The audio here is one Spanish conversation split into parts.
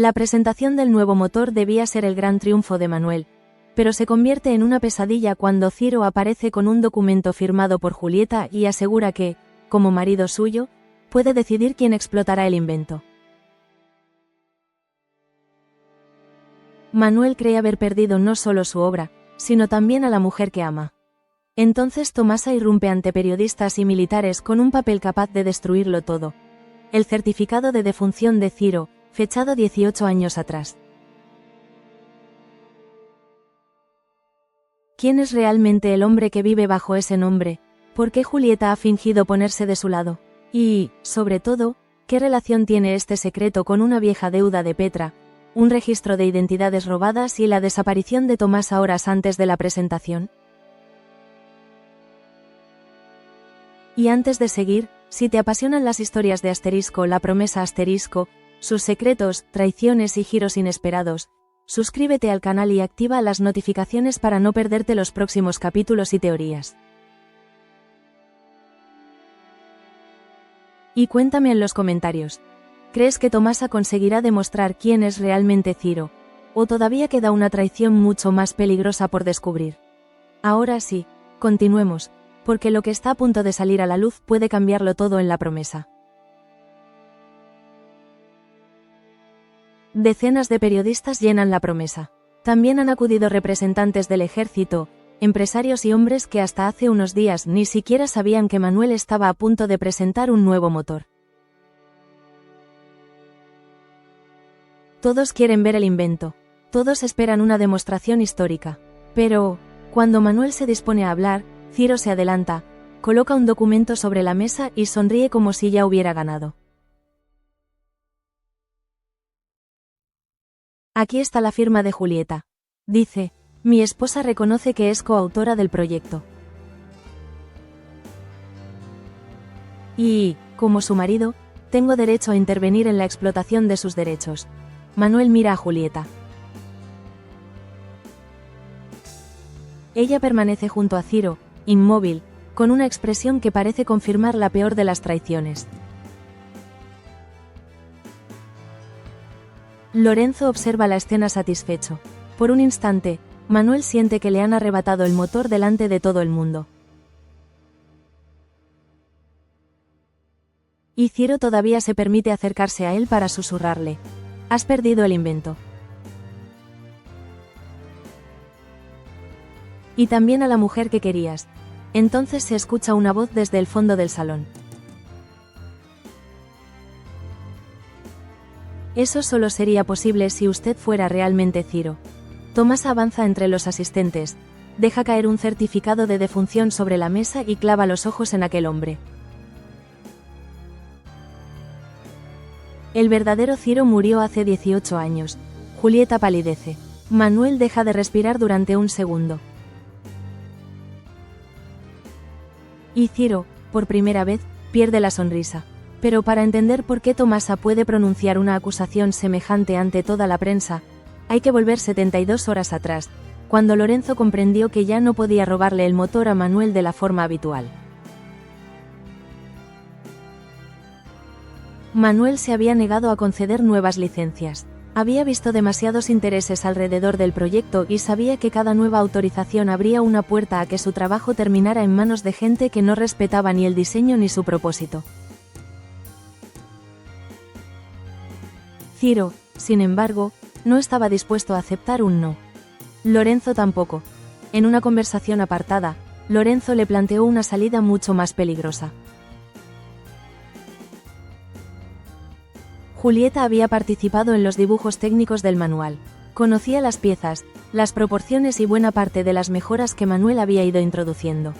La presentación del nuevo motor debía ser el gran triunfo de Manuel, pero se convierte en una pesadilla cuando Ciro aparece con un documento firmado por Julieta y asegura que, como marido suyo, puede decidir quién explotará el invento. Manuel cree haber perdido no solo su obra, sino también a la mujer que ama. Entonces Tomasa irrumpe ante periodistas y militares con un papel capaz de destruirlo todo: el certificado de defunción de Ciro, fechado 18 años atrás. ¿Quién es realmente el hombre que vive bajo ese nombre? ¿Por qué Julieta ha fingido ponerse de su lado? Y, sobre todo, ¿qué relación tiene este secreto con una vieja deuda de Petra, un registro de identidades robadas y la desaparición de Tomasa horas antes de la presentación? Y antes de seguir, si te apasionan las historias de Asterisco, la promesa Asterisco, sus secretos, traiciones y giros inesperados, suscríbete al canal y activa las notificaciones para no perderte los próximos capítulos y teorías. Y cuéntame en los comentarios, ¿crees que Tomasa conseguirá demostrar quién es realmente Ciro, o todavía queda una traición mucho más peligrosa por descubrir? Ahora sí, continuemos, porque lo que está a punto de salir a la luz puede cambiarlo todo en la promesa. Decenas de periodistas llenan la promesa. También han acudido representantes del ejército, empresarios y hombres que hasta hace unos días ni siquiera sabían que Manuel estaba a punto de presentar un nuevo motor. Todos quieren ver el invento. Todos esperan una demostración histórica. Pero, cuando Manuel se dispone a hablar, Ciro se adelanta, coloca un documento sobre la mesa y sonríe como si ya hubiera ganado. Aquí está la firma de Julieta. Dice: mi esposa reconoce que es coautora del proyecto. Y, como su marido, tengo derecho a intervenir en la explotación de sus derechos. Manuel mira a Julieta. Ella permanece junto a Ciro, inmóvil, con una expresión que parece confirmar la peor de las traiciones. Lorenzo observa la escena satisfecho. Por un instante, Manuel siente que le han arrebatado el motor delante de todo el mundo. Y Ciro todavía se permite acercarse a él para susurrarle: has perdido el invento. Y también a la mujer que querías. Entonces se escucha una voz desde el fondo del salón. Eso solo sería posible si usted fuera realmente Ciro. Tomasa avanza entre los asistentes, deja caer un certificado de defunción sobre la mesa y clava los ojos en aquel hombre. El verdadero Ciro murió hace 18 años. Julieta palidece. Manuel deja de respirar durante un segundo. Y Ciro, por primera vez, pierde la sonrisa. Pero para entender por qué Tomasa puede pronunciar una acusación semejante ante toda la prensa, hay que volver 72 horas atrás, cuando Lorenzo comprendió que ya no podía robarle el motor a Manuel de la forma habitual. Manuel se había negado a conceder nuevas licencias. Había visto demasiados intereses alrededor del proyecto y sabía que cada nueva autorización abría una puerta a que su trabajo terminara en manos de gente que no respetaba ni el diseño ni su propósito. Ciro, sin embargo, no estaba dispuesto a aceptar un no. Lorenzo tampoco. En una conversación apartada, Lorenzo le planteó una salida mucho más peligrosa. Julieta había participado en los dibujos técnicos del manual. Conocía las piezas, las proporciones y buena parte de las mejoras que Manuel había ido introduciendo.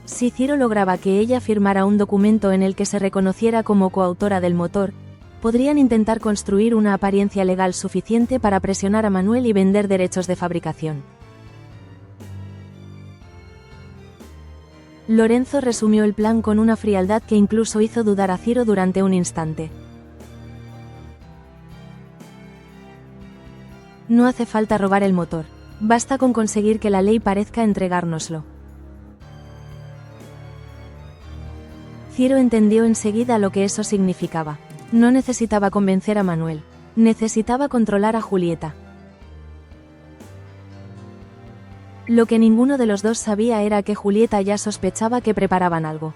Si Ciro lograba que ella firmara un documento en el que se reconociera como coautora del motor, podrían intentar construir una apariencia legal suficiente para presionar a Manuel y vender derechos de fabricación. Lorenzo resumió el plan con una frialdad que incluso hizo dudar a Ciro durante un instante. No hace falta robar el motor. Basta con conseguir que la ley parezca entregárnoslo. Ciro entendió enseguida lo que eso significaba. No necesitaba convencer a Manuel. Necesitaba controlar a Julieta. Lo que ninguno de los dos sabía era que Julieta ya sospechaba que preparaban algo.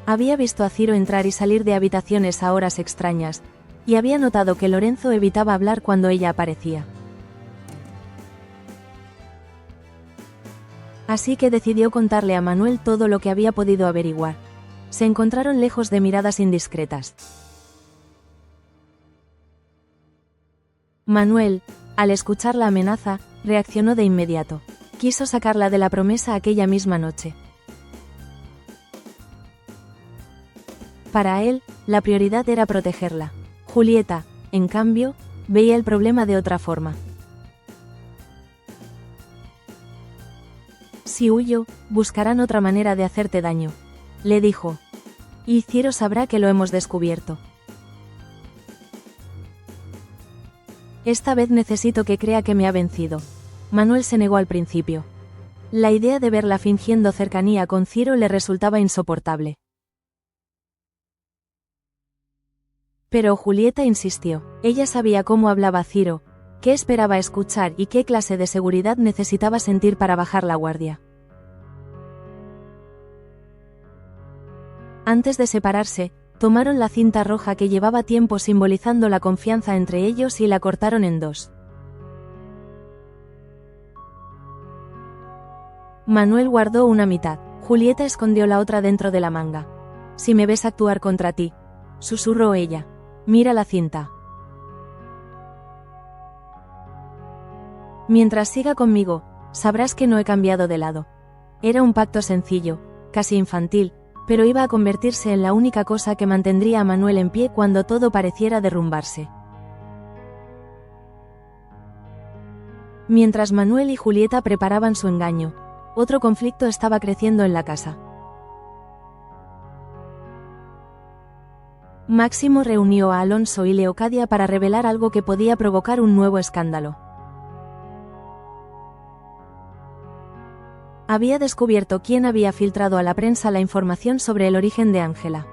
Había visto a Ciro entrar y salir de habitaciones a horas extrañas, y había notado que Lorenzo evitaba hablar cuando ella aparecía. Así que decidió contarle a Manuel todo lo que había podido averiguar. Se encontraron lejos de miradas indiscretas. Manuel, al escuchar la amenaza, reaccionó de inmediato. Quiso sacarla de la promesa aquella misma noche. Para él, la prioridad era protegerla. Julieta, en cambio, veía el problema de otra forma. Si huyo, buscarán otra manera de hacerte daño, le dijo. Y Ciro sabrá que lo hemos descubierto. Esta vez necesito que crea que me ha vencido. Manuel se negó al principio. La idea de verla fingiendo cercanía con Ciro le resultaba insoportable. Pero Julieta insistió. Ella sabía cómo hablaba Ciro, qué esperaba escuchar y qué clase de seguridad necesitaba sentir para bajar la guardia. Antes de separarse, tomaron la cinta roja que llevaba tiempo simbolizando la confianza entre ellos y la cortaron en dos. Manuel guardó una mitad. Julieta escondió la otra dentro de la manga. Si me ves actuar contra ti, susurró ella. Mira la cinta. Mientras siga conmigo, sabrás que no he cambiado de lado. Era un pacto sencillo, casi infantil, pero iba a convertirse en la única cosa que mantendría a Manuel en pie cuando todo pareciera derrumbarse. Mientras Manuel y Julieta preparaban su engaño, otro conflicto estaba creciendo en la casa. Máximo reunió a Alonso y Leocadia para revelar algo que podía provocar un nuevo escándalo. Había descubierto quién había filtrado a la prensa la información sobre el origen de Ángela.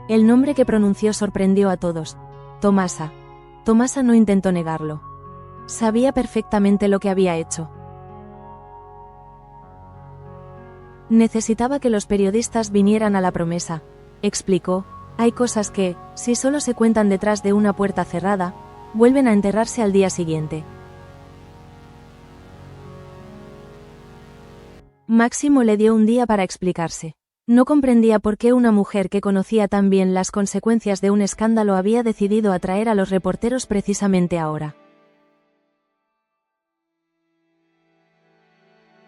El nombre que pronunció sorprendió a todos. Tomasa. Tomasa no intentó negarlo. Sabía perfectamente lo que había hecho. Necesitaba que los periodistas vinieran a la promesa, explicó. Hay cosas que, si solo se cuentan detrás de una puerta cerrada, vuelven a enterrarse al día siguiente. Máximo le dio un día para explicarse. No comprendía por qué una mujer que conocía tan bien las consecuencias de un escándalo había decidido atraer a los reporteros precisamente ahora.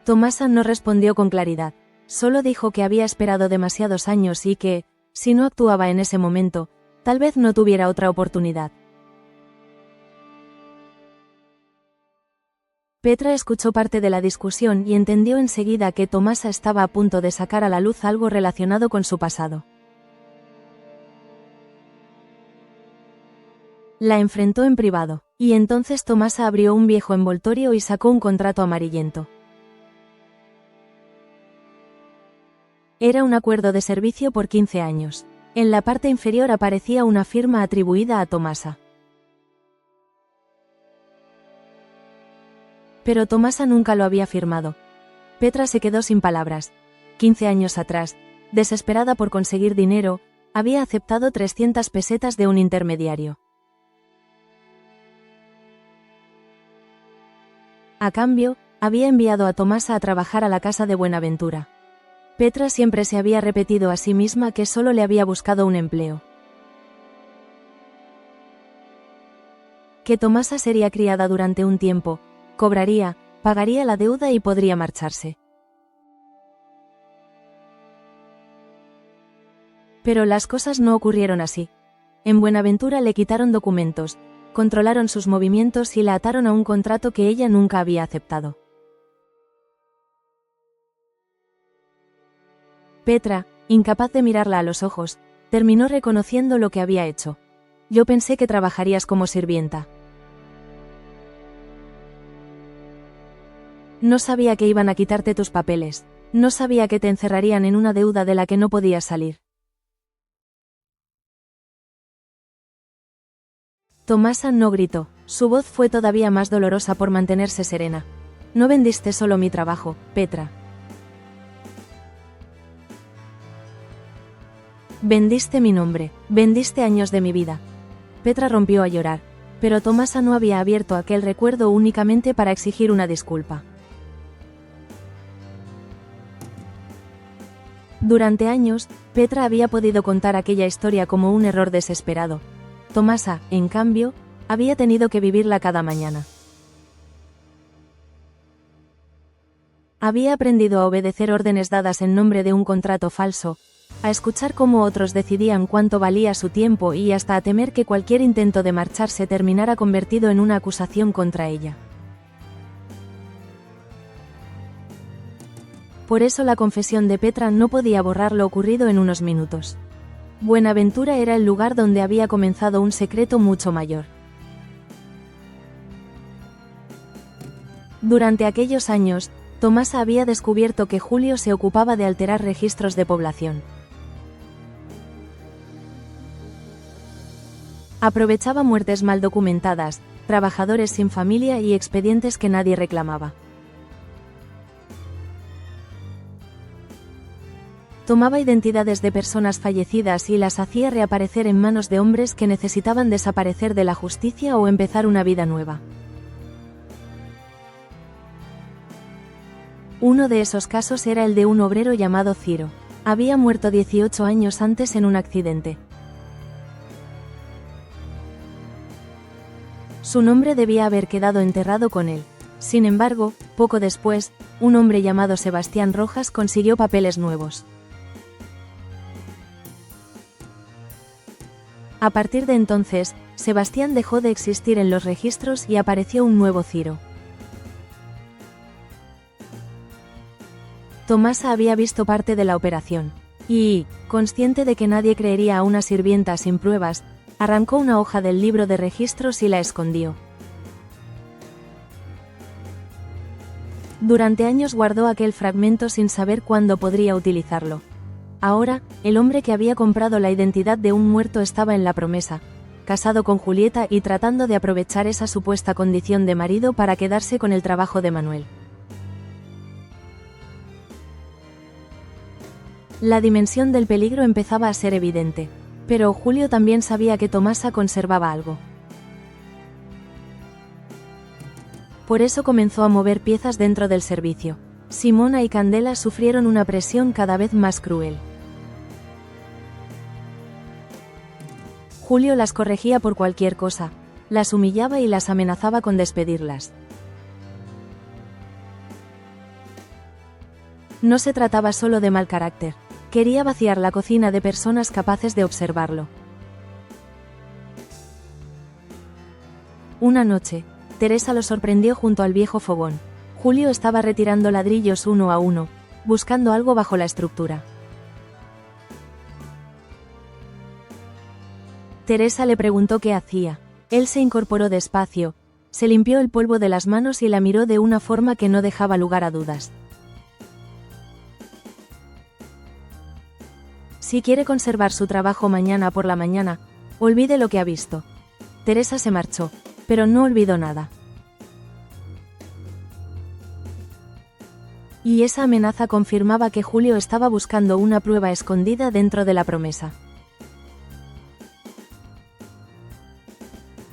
Tomasa no respondió con claridad. Solo dijo que había esperado demasiados años y que, si no actuaba en ese momento, tal vez no tuviera otra oportunidad. Petra escuchó parte de la discusión y entendió enseguida que Tomasa estaba a punto de sacar a la luz algo relacionado con su pasado. La enfrentó en privado, y entonces Tomasa abrió un viejo envoltorio y sacó un contrato amarillento. Era un acuerdo de servicio por 15 años. En la parte inferior aparecía una firma atribuida a Tomasa. Pero Tomasa nunca lo había firmado. Petra se quedó sin palabras. 15 años atrás, desesperada por conseguir dinero, había aceptado 300 pesetas de un intermediario. A cambio, había enviado a Tomasa a trabajar a la casa de Buenaventura. Petra siempre se había repetido a sí misma que solo le había buscado un empleo. Que Tomasa sería criada durante un tiempo, cobraría, pagaría la deuda y podría marcharse. Pero las cosas no ocurrieron así. En Buenaventura le quitaron documentos, controlaron sus movimientos y la ataron a un contrato que ella nunca había aceptado. Petra, incapaz de mirarla a los ojos, terminó reconociendo lo que había hecho. Yo pensé que trabajarías como sirvienta. No sabía que iban a quitarte tus papeles. No sabía que te encerrarían en una deuda de la que no podías salir. Tomasa no gritó. Su voz fue todavía más dolorosa por mantenerse serena. No vendiste solo mi trabajo, Petra. Vendiste mi nombre, vendiste años de mi vida. Petra rompió a llorar, pero Tomasa no había abierto aquel recuerdo únicamente para exigir una disculpa. Durante años, Petra había podido contar aquella historia como un error desesperado. Tomasa, en cambio, había tenido que vivirla cada mañana. Había aprendido a obedecer órdenes dadas en nombre de un contrato falso, a escuchar cómo otros decidían cuánto valía su tiempo y hasta a temer que cualquier intento de marcharse terminara convertido en una acusación contra ella. Por eso la confesión de Petra no podía borrar lo ocurrido en unos minutos. Buenaventura era el lugar donde había comenzado un secreto mucho mayor. Durante aquellos años, Tomasa había descubierto que Julio se ocupaba de alterar registros de población. Aprovechaba muertes mal documentadas, trabajadores sin familia y expedientes que nadie reclamaba. Tomaba identidades de personas fallecidas y las hacía reaparecer en manos de hombres que necesitaban desaparecer de la justicia o empezar una vida nueva. Uno de esos casos era el de un obrero llamado Ciro. Había muerto 18 años antes en un accidente. Su nombre debía haber quedado enterrado con él. Sin embargo, poco después, un hombre llamado Sebastián Rojas consiguió papeles nuevos. A partir de entonces, Sebastián dejó de existir en los registros y apareció un nuevo Ciro. Tomasa había visto parte de la operación, y, consciente de que nadie creería a una sirvienta sin pruebas, arrancó una hoja del libro de registros y la escondió. Durante años guardó aquel fragmento sin saber cuándo podría utilizarlo. Ahora, el hombre que había comprado la identidad de un muerto estaba en la promesa, casado con Julieta y tratando de aprovechar esa supuesta condición de marido para quedarse con el trabajo de Manuel. La dimensión del peligro empezaba a ser evidente, pero Julio también sabía que Tomasa conservaba algo. Por eso comenzó a mover piezas dentro del servicio. Simona y Candela sufrieron una presión cada vez más cruel. Julio las corregía por cualquier cosa, las humillaba y las amenazaba con despedirlas. No se trataba solo de mal carácter. Quería vaciar la cocina de personas capaces de observarlo. Una noche, Teresa lo sorprendió junto al viejo fogón. Julio estaba retirando ladrillos uno a uno, buscando algo bajo la estructura. Teresa le preguntó qué hacía. Él se incorporó despacio, se limpió el polvo de las manos y la miró de una forma que no dejaba lugar a dudas. Si quiere conservar su trabajo mañana por la mañana, olvide lo que ha visto. Teresa se marchó, pero no olvidó nada. Y esa amenaza confirmaba que Julio estaba buscando una prueba escondida dentro de la promesa.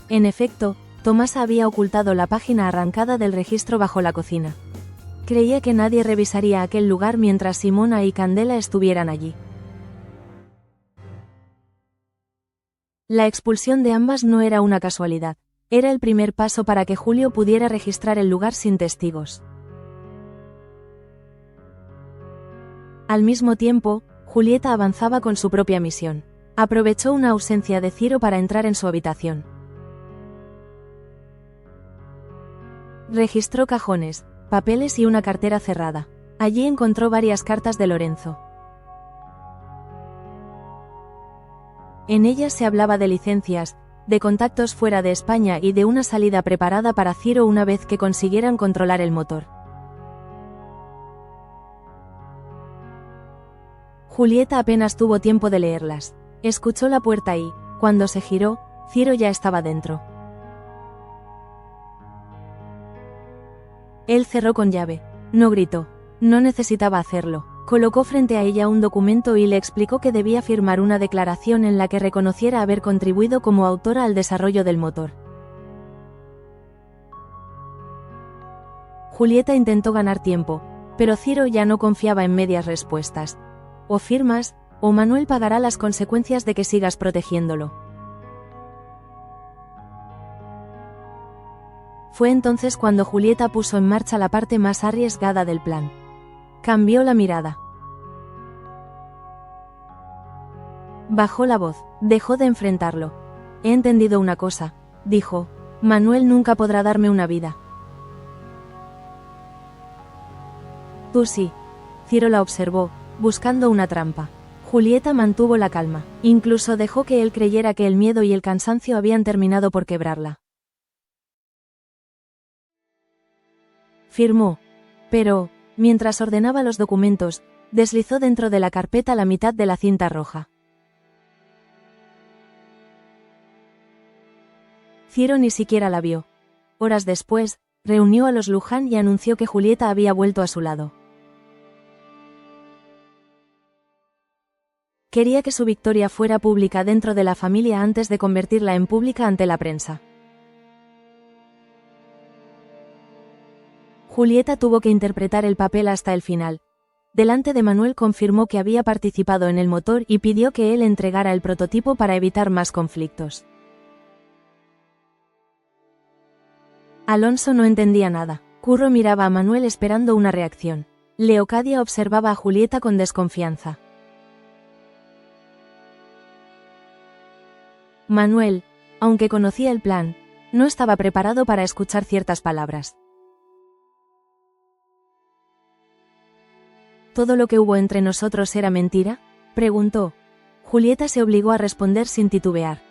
En efecto, Tomasa había ocultado la página arrancada del registro bajo la cocina. Creía que nadie revisaría aquel lugar mientras Simona y Candela estuvieran allí. La expulsión de ambas no era una casualidad, era el primer paso para que Julio pudiera registrar el lugar sin testigos. Al mismo tiempo, Julieta avanzaba con su propia misión. Aprovechó una ausencia de Ciro para entrar en su habitación. Registró cajones, papeles y una cartera cerrada. Allí encontró varias cartas de Lorenzo. En ellas se hablaba de licencias, de contactos fuera de España y de una salida preparada para Ciro una vez que consiguieran controlar el motor. Julieta apenas tuvo tiempo de leerlas. Escuchó la puerta y, cuando se giró, Ciro ya estaba dentro. Él cerró con llave. No gritó. No necesitaba hacerlo. Colocó frente a ella un documento y le explicó que debía firmar una declaración en la que reconociera haber contribuido como autora al desarrollo del motor. Julieta intentó ganar tiempo, pero Ciro ya no confiaba en medias respuestas. O firmas, o Manuel pagará las consecuencias de que sigas protegiéndolo. Fue entonces cuando Julieta puso en marcha la parte más arriesgada del plan. Cambió la mirada. Bajó la voz, dejó de enfrentarlo. He entendido una cosa, dijo. Manuel nunca podrá darme una vida. Tú sí. Ciro la observó, buscando una trampa. Julieta mantuvo la calma, incluso dejó que él creyera que el miedo y el cansancio habían terminado por quebrarla. Firmó. Pero, mientras ordenaba los documentos, deslizó dentro de la carpeta la mitad de la cinta roja. Ciro ni siquiera la vio. Horas después, reunió a los Luján y anunció que Julieta había vuelto a su lado. Quería que su victoria fuera pública dentro de la familia antes de convertirla en pública ante la prensa. Julieta tuvo que interpretar el papel hasta el final. Delante de Manuel confirmó que había participado en el motor y pidió que él entregara el prototipo para evitar más conflictos. Alonso no entendía nada. Curro miraba a Manuel esperando una reacción. Leocadia observaba a Julieta con desconfianza. Manuel, aunque conocía el plan, no estaba preparado para escuchar ciertas palabras. ¿Todo lo que hubo entre nosotros era mentira?, preguntó. Julieta se obligó a responder sin titubear.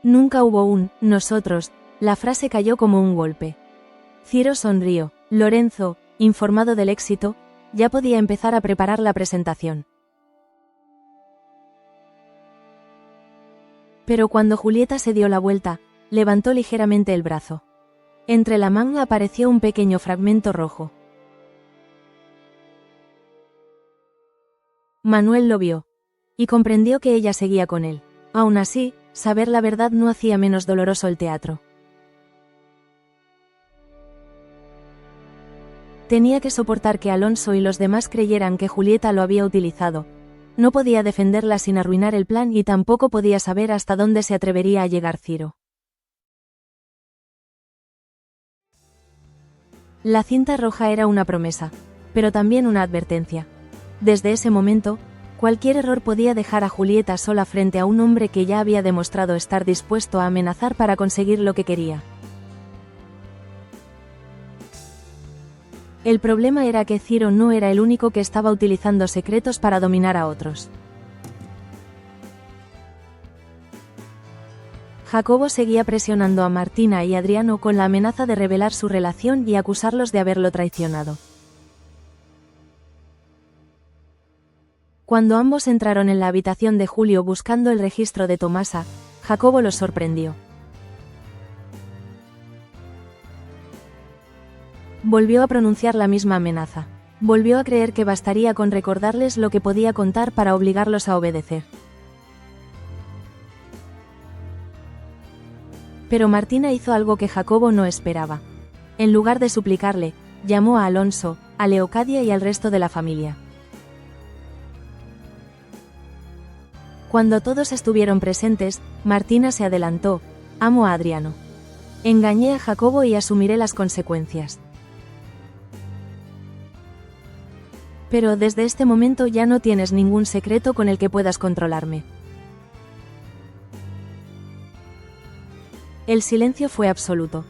Nunca hubo un nosotros, la frase cayó como un golpe. Ciro sonrió. Lorenzo, informado del éxito, ya podía empezar a preparar la presentación. Pero cuando Julieta se dio la vuelta, levantó ligeramente el brazo. Entre la manga apareció un pequeño fragmento rojo. Manuel lo vio. Y comprendió que ella seguía con él. Aún así, saber la verdad no hacía menos doloroso el teatro. Tenía que soportar que Alonso y los demás creyeran que Julieta lo había utilizado. No podía defenderla sin arruinar el plan y tampoco podía saber hasta dónde se atrevería a llegar Ciro. La cinta roja era una promesa, pero también una advertencia. Desde ese momento, cualquier error podía dejar a Julieta sola frente a un hombre que ya había demostrado estar dispuesto a amenazar para conseguir lo que quería. El problema era que Ciro no era el único que estaba utilizando secretos para dominar a otros. Jacobo seguía presionando a Martina y Adriano con la amenaza de revelar su relación y acusarlos de haberlo traicionado. Cuando ambos entraron en la habitación de Julio buscando el registro de Tomasa, Jacobo los sorprendió. Volvió a pronunciar la misma amenaza. Volvió a creer que bastaría con recordarles lo que podía contar para obligarlos a obedecer. Pero Martina hizo algo que Jacobo no esperaba. En lugar de suplicarle, llamó a Alonso, a Leocadia y al resto de la familia. Cuando todos estuvieron presentes, Martina se adelantó. Amo a Adriano. Engañé a Jacobo y asumiré las consecuencias. Pero desde este momento ya no tienes ningún secreto con el que puedas controlarme. El silencio fue absoluto.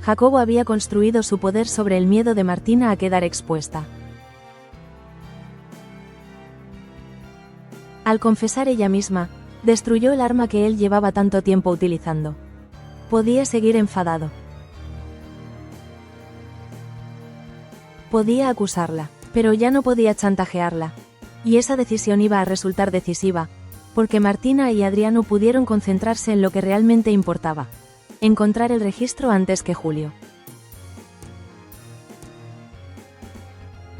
Jacobo había construido su poder sobre el miedo de Martina a quedar expuesta. Al confesar ella misma, destruyó el arma que él llevaba tanto tiempo utilizando. Podía seguir enfadado. Podía acusarla, pero ya no podía chantajearla. Y esa decisión iba a resultar decisiva, porque Martina y Adriano pudieron concentrarse en lo que realmente importaba: encontrar el registro antes que Julio.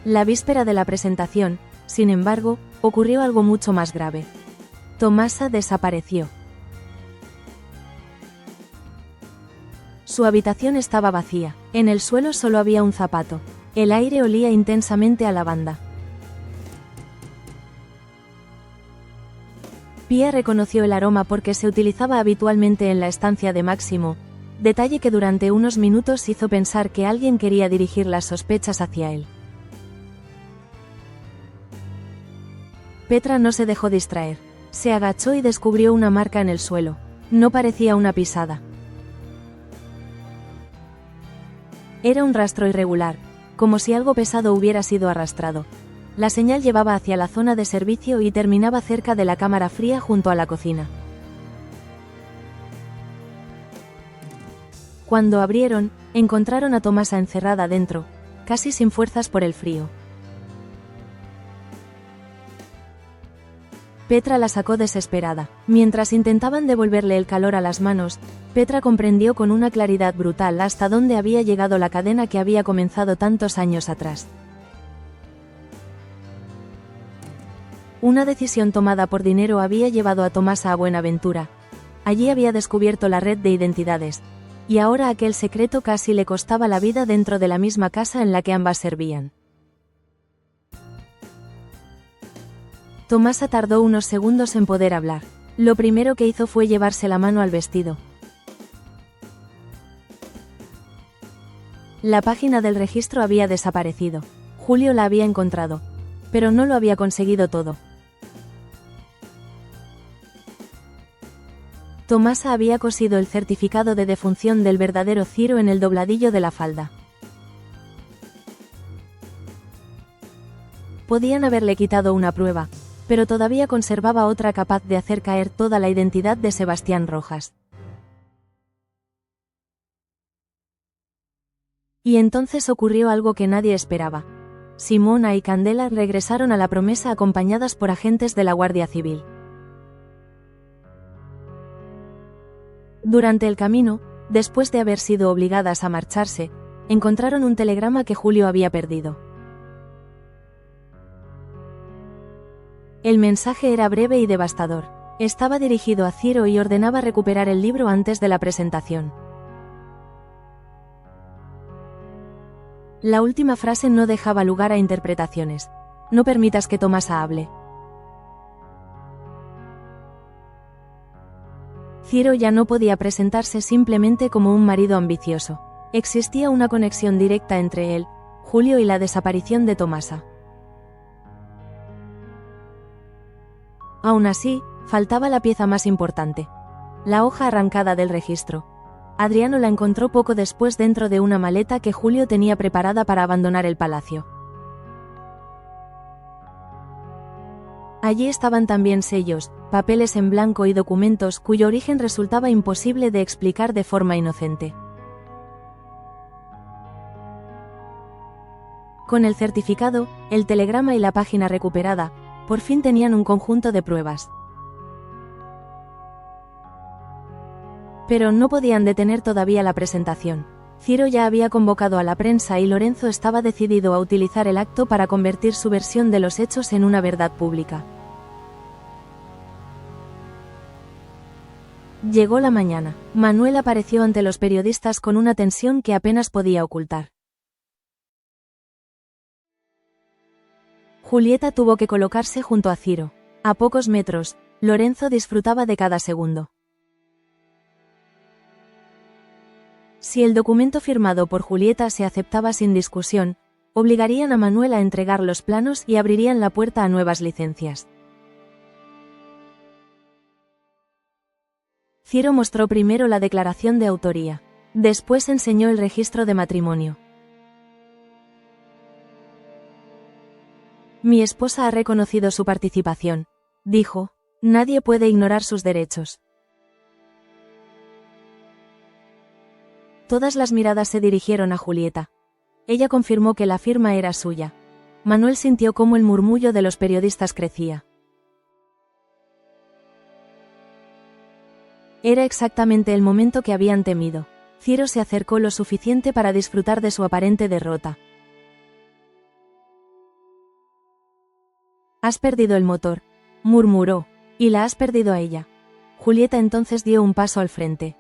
La víspera de la presentación, sin embargo, ocurrió algo mucho más grave. Tomasa desapareció. Su habitación estaba vacía. En el suelo solo había un zapato. El aire olía intensamente a lavanda. Pia reconoció el aroma porque se utilizaba habitualmente en la estancia de Máximo, detalle que durante unos minutos hizo pensar que alguien quería dirigir las sospechas hacia él. Petra no se dejó distraer. Se agachó y descubrió una marca en el suelo. No parecía una pisada. Era un rastro irregular, como si algo pesado hubiera sido arrastrado. La señal llevaba hacia la zona de servicio y terminaba cerca de la cámara fría junto a la cocina. Cuando abrieron, encontraron a Tomasa encerrada dentro, casi sin fuerzas por el frío. Petra la sacó desesperada. Mientras intentaban devolverle el calor a las manos, Petra comprendió con una claridad brutal hasta dónde había llegado la cadena que había comenzado tantos años atrás. Una decisión tomada por dinero había llevado a Tomasa a Buenaventura. Allí había descubierto la red de identidades, y ahora aquel secreto casi le costaba la vida dentro de la misma casa en la que ambas servían. Tomasa tardó unos segundos en poder hablar. Lo primero que hizo fue llevarse la mano al vestido. La página del registro había desaparecido. Julio la había encontrado, pero no lo había conseguido todo. Tomasa había cosido el certificado de defunción del verdadero Ciro en el dobladillo de la falda. Podían haberle quitado una prueba, pero todavía conservaba otra capaz de hacer caer toda la identidad de Sebastián Rojas. Y entonces ocurrió algo que nadie esperaba. Simona y Candela regresaron a La Promesa acompañadas por agentes de la Guardia Civil. Durante el camino, después de haber sido obligadas a marcharse, encontraron un telegrama que Julio había perdido. El mensaje era breve y devastador. Estaba dirigido a Ciro y ordenaba recuperar el libro antes de la presentación. La última frase no dejaba lugar a interpretaciones. No permitas que Tomasa hable. Ciro ya no podía presentarse simplemente como un marido ambicioso. Existía una conexión directa entre él, Julio y la desaparición de Tomasa. Aún así, faltaba la pieza más importante: la hoja arrancada del registro. Adriano la encontró poco después dentro de una maleta que Julio tenía preparada para abandonar el palacio. Allí estaban también sellos, papeles en blanco y documentos cuyo origen resultaba imposible de explicar de forma inocente. Con el certificado, el telegrama y la página recuperada, por fin tenían un conjunto de pruebas. Pero no podían detener todavía la presentación. Ciro ya había convocado a la prensa y Lorenzo estaba decidido a utilizar el acto para convertir su versión de los hechos en una verdad pública. Llegó la mañana. Manuel apareció ante los periodistas con una tensión que apenas podía ocultar. Julieta tuvo que colocarse junto a Ciro. A pocos metros, Lorenzo disfrutaba de cada segundo. Si el documento firmado por Julieta se aceptaba sin discusión, obligarían a Manuel a entregar los planos y abrirían la puerta a nuevas licencias. Ciro mostró primero la declaración de autoría. Después enseñó el registro de matrimonio. Mi esposa ha reconocido su participación, dijo. Nadie puede ignorar sus derechos. Todas las miradas se dirigieron a Julieta. Ella confirmó que la firma era suya. Manuel sintió cómo el murmullo de los periodistas crecía. Era exactamente el momento que habían temido. Ciro se acercó lo suficiente para disfrutar de su aparente derrota. «Has perdido el motor», murmuró, «y la has perdido a ella». Julieta entonces dio un paso al frente.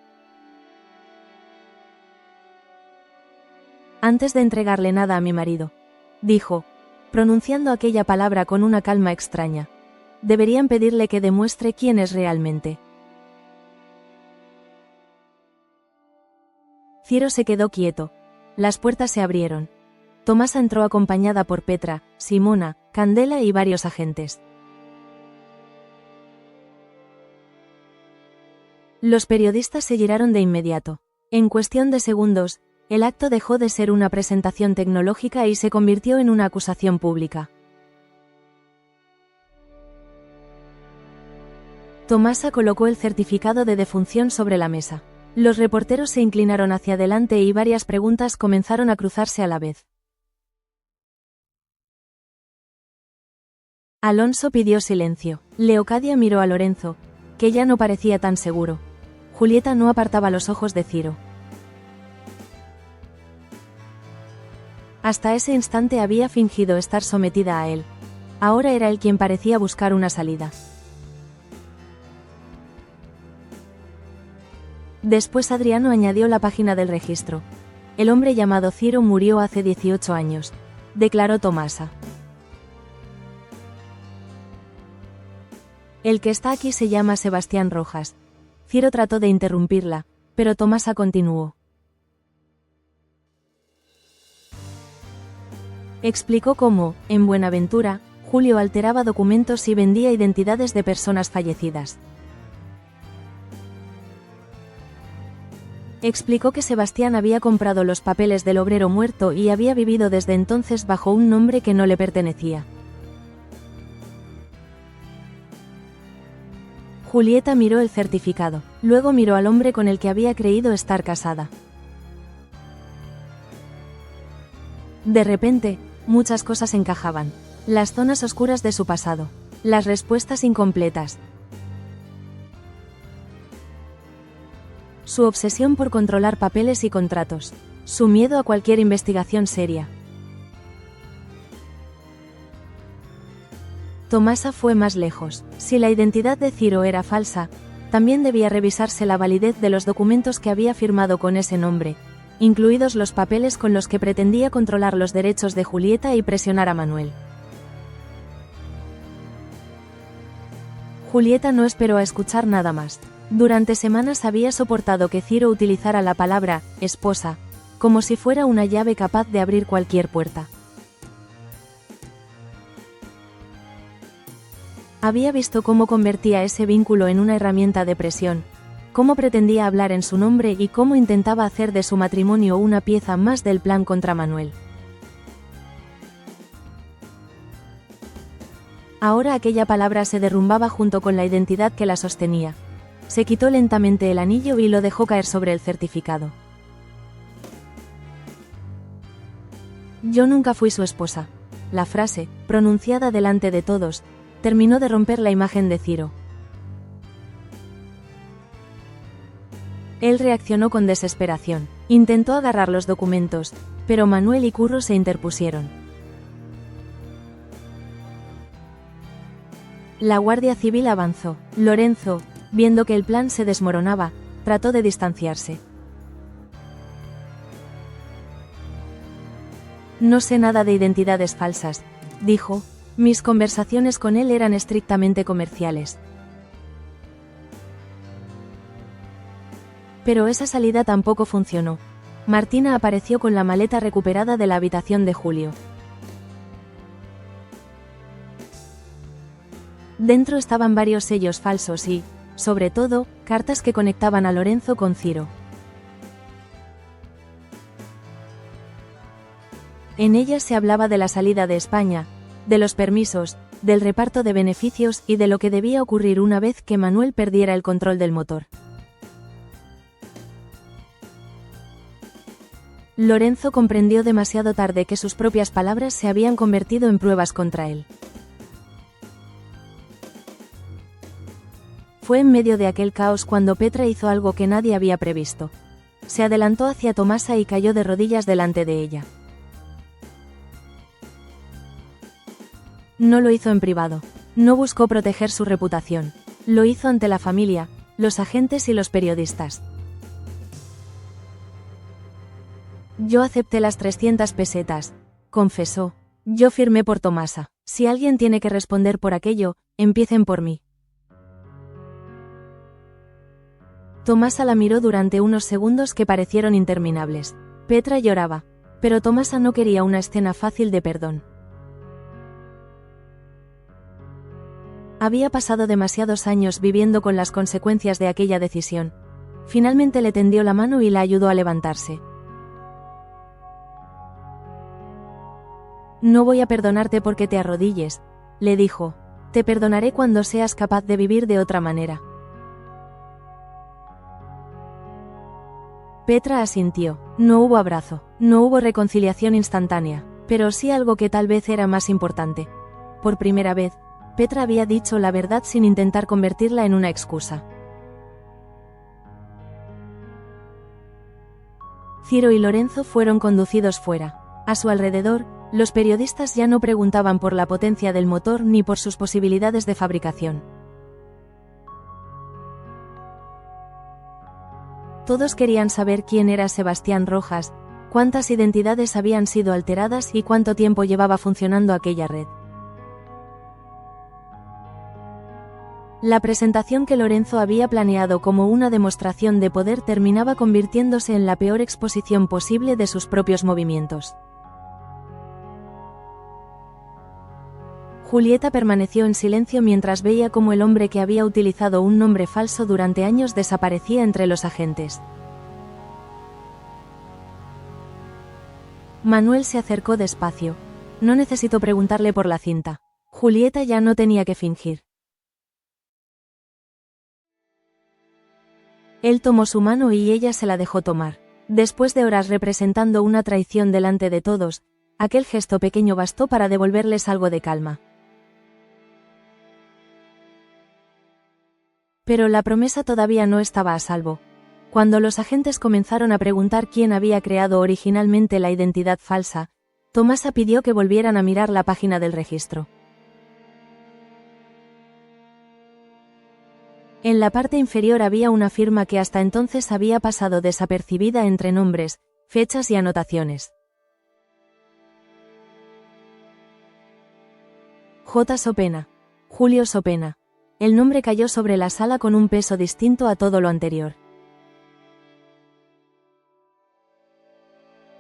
«Antes de entregarle nada a mi marido», dijo, pronunciando aquella palabra con una calma extraña, «deberían pedirle que demuestre quién es realmente». Ciro se quedó quieto. Las puertas se abrieron. Tomasa entró acompañada por Petra, Simona, Candela y varios agentes. Los periodistas se giraron de inmediato. En cuestión de segundos, el acto dejó de ser una presentación tecnológica y se convirtió en una acusación pública. Tomasa colocó el certificado de defunción sobre la mesa. Los reporteros se inclinaron hacia adelante y varias preguntas comenzaron a cruzarse a la vez. Alonso pidió silencio. Leocadia miró a Lorenzo, que ya no parecía tan seguro. Julieta no apartaba los ojos de Ciro. Hasta ese instante había fingido estar sometida a él. Ahora era él quien parecía buscar una salida. Después Adriano añadió la página del registro. El hombre llamado Ciro murió hace 18 años, declaró Tomasa. El que está aquí se llama Sebastián Rojas. Ciro trató de interrumpirla, pero Tomasa continuó. Explicó cómo, en Buenaventura, Julio alteraba documentos y vendía identidades de personas fallecidas. Explicó que Sebastián había comprado los papeles del obrero muerto y había vivido desde entonces bajo un nombre que no le pertenecía. Julieta miró el certificado, luego miró al hombre con el que había creído estar casada. De repente, muchas cosas encajaban. Las zonas oscuras de su pasado. Las respuestas incompletas. Su obsesión por controlar papeles y contratos. Su miedo a cualquier investigación seria. Tomasa fue más lejos. Si la identidad de Ciro era falsa, también debía revisarse la validez de los documentos que había firmado con ese nombre, incluidos los papeles con los que pretendía controlar los derechos de Julieta y presionar a Manuel. Julieta no esperó a escuchar nada más. Durante semanas había soportado que Ciro utilizara la palabra esposa, como si fuera una llave capaz de abrir cualquier puerta. Había visto cómo convertía ese vínculo en una herramienta de presión, cómo pretendía hablar en su nombre y cómo intentaba hacer de su matrimonio una pieza más del plan contra Manuel. Ahora aquella palabra se derrumbaba junto con la identidad que la sostenía. Se quitó lentamente el anillo y lo dejó caer sobre el certificado. Yo nunca fui su esposa. La frase, pronunciada delante de todos, terminó de romper la imagen de Ciro. Él reaccionó con desesperación. Intentó agarrar los documentos, pero Manuel y Curro se interpusieron. La Guardia Civil avanzó. Lorenzo, viendo que el plan se desmoronaba, trató de distanciarse. No sé nada de identidades falsas, dijo. Mis conversaciones con él eran estrictamente comerciales. Pero esa salida tampoco funcionó. Martina apareció con la maleta recuperada de la habitación de Julio. Dentro estaban varios sellos falsos y, sobre todo, cartas que conectaban a Lorenzo con Ciro. En ellas se hablaba de la salida de España, de los permisos, del reparto de beneficios y de lo que debía ocurrir una vez que Manuel perdiera el control del motor. Lorenzo comprendió demasiado tarde que sus propias palabras se habían convertido en pruebas contra él. Fue en medio de aquel caos cuando Petra hizo algo que nadie había previsto. Se adelantó hacia Tomasa y cayó de rodillas delante de ella. No lo hizo en privado. No buscó proteger su reputación. Lo hizo ante la familia, los agentes y los periodistas. Yo acepté las 300 pesetas, confesó. Yo firmé por Tomasa. Si alguien tiene que responder por aquello, empiecen por mí. Tomasa la miró durante unos segundos que parecieron interminables. Petra lloraba, pero Tomasa no quería una escena fácil de perdón. Había pasado demasiados años viviendo con las consecuencias de aquella decisión. Finalmente le tendió la mano y la ayudó a levantarse. No voy a perdonarte porque te arrodilles, le dijo. Te perdonaré cuando seas capaz de vivir de otra manera. Petra asintió. No hubo abrazo, no hubo reconciliación instantánea, pero sí algo que tal vez era más importante. Por primera vez, Petra había dicho la verdad sin intentar convertirla en una excusa. Ciro y Lorenzo fueron conducidos fuera. A su alrededor, los periodistas ya no preguntaban por la potencia del motor ni por sus posibilidades de fabricación. Todos querían saber quién era Sebastián Rojas, cuántas identidades habían sido alteradas y cuánto tiempo llevaba funcionando aquella red. La presentación que Lorenzo había planeado como una demostración de poder terminaba convirtiéndose en la peor exposición posible de sus propios movimientos. Julieta permaneció en silencio mientras veía cómo el hombre que había utilizado un nombre falso durante años desaparecía entre los agentes. Manuel se acercó despacio. No necesitó preguntarle por la cinta. Julieta ya no tenía que fingir. Él tomó su mano y ella se la dejó tomar. Después de horas representando una traición delante de todos, aquel gesto pequeño bastó para devolverles algo de calma. Pero la promesa todavía no estaba a salvo. Cuando los agentes comenzaron a preguntar quién había creado originalmente la identidad falsa, Tomasa pidió que volvieran a mirar la página del registro. En la parte inferior había una firma que hasta entonces había pasado desapercibida entre nombres, fechas y anotaciones. J. Sopena. Julio Sopena. El nombre cayó sobre la sala con un peso distinto a todo lo anterior.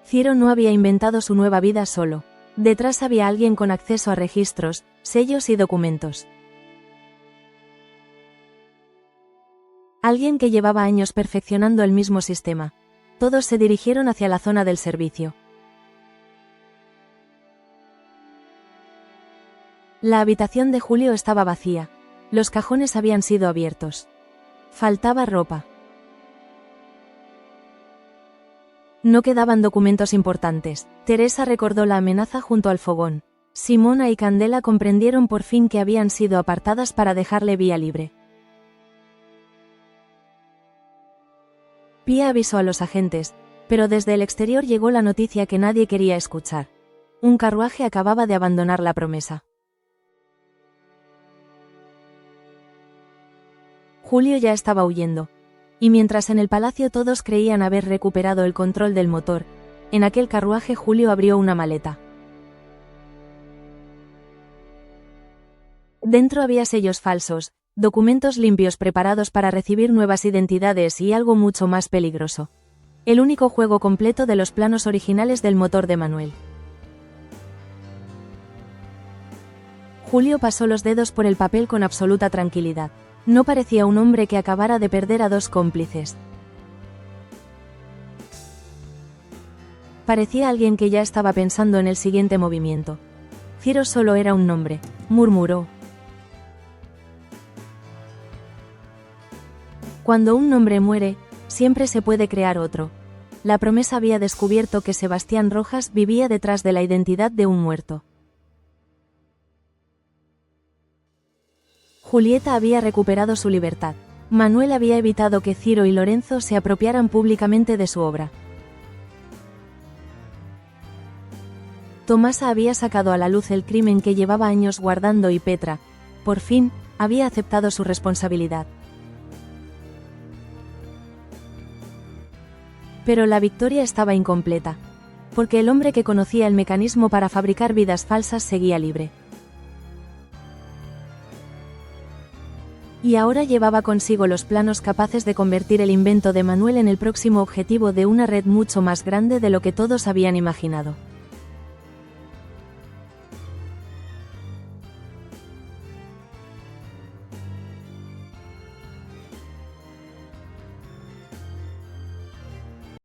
Ciro no había inventado su nueva vida solo. Detrás había alguien con acceso a registros, sellos y documentos. Alguien que llevaba años perfeccionando el mismo sistema. Todos se dirigieron hacia la zona del servicio. La habitación de Julio estaba vacía. Los cajones habían sido abiertos. Faltaba ropa. No quedaban documentos importantes. Teresa recordó la amenaza junto al fogón. Simona y Candela comprendieron por fin que habían sido apartadas para dejarle vía libre. Pía avisó a los agentes, pero desde el exterior llegó la noticia que nadie quería escuchar. Un carruaje acababa de abandonar la promesa. Julio ya estaba huyendo. Y mientras en el palacio todos creían haber recuperado el control del motor, en aquel carruaje Julio abrió una maleta. Dentro había sellos falsos, documentos limpios preparados para recibir nuevas identidades y algo mucho más peligroso. El único juego completo de los planos originales del motor de Manuel. Julio pasó los dedos por el papel con absoluta tranquilidad. No parecía un hombre que acabara de perder a dos cómplices. Parecía alguien que ya estaba pensando en el siguiente movimiento. Ciro solo era un nombre, murmuró. Cuando un nombre muere, siempre se puede crear otro. la promesa había descubierto que Sebastián Rojas vivía detrás de la identidad de un muerto. Julieta había recuperado su libertad. Manuel había evitado que Ciro y Lorenzo se apropiaran públicamente de su obra. Tomasa había sacado a la luz el crimen que llevaba años guardando y Petra, por fin, había aceptado su responsabilidad. Pero la victoria estaba incompleta, porque el hombre que conocía el mecanismo para fabricar vidas falsas seguía libre. Y ahora llevaba consigo los planos capaces de convertir el invento de Manuel en el próximo objetivo de una red mucho más grande de lo que todos habían imaginado.